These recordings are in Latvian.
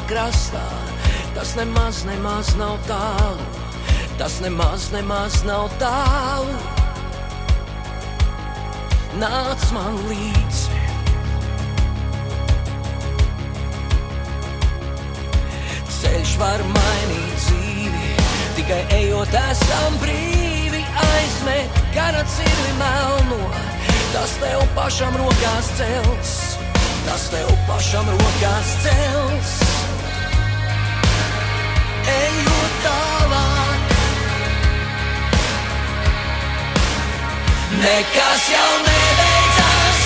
krastā. Tas nemaz nav tālu, tas nemaz nav tālu. Nāc man līdzi. Ceļš var mainīt dzīvi, tikai ejot esam brīvi. Aizmet kara cirvi melno, tas tev pašam rokās cels, tas tev pašam rokās cels. Ejot tālāk, nekas jau nebeidzas,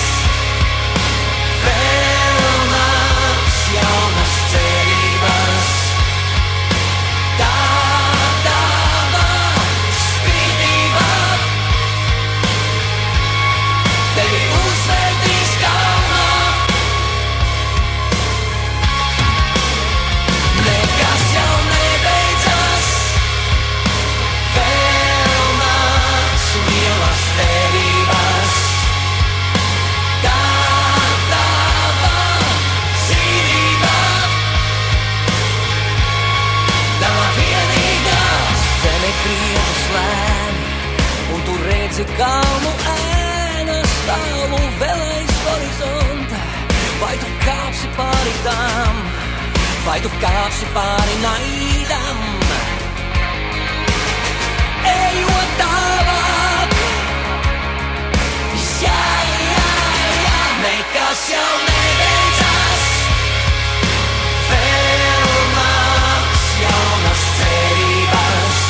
vēl nāks jaunas cerības. Kalnu ēnas tālu vēl aiz horizonta. Vai tu kāpsi pāri tām, vai tu kāpsi pāri naidam? Ejot tālāk, jā, nekas jau nebeidzas, vēl nāks jaunas cerības.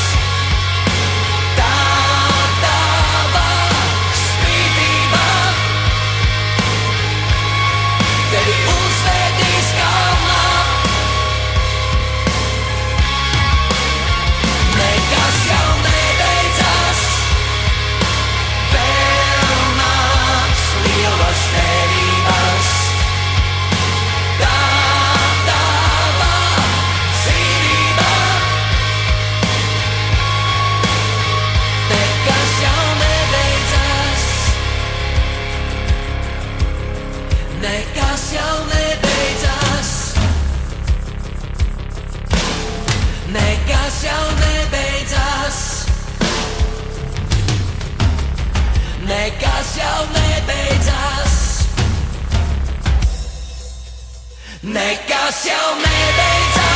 Nekas jau nebeidzas, nekas jau nebeidzas, nekas jau nebeidzas, nekas jau nebeidzas.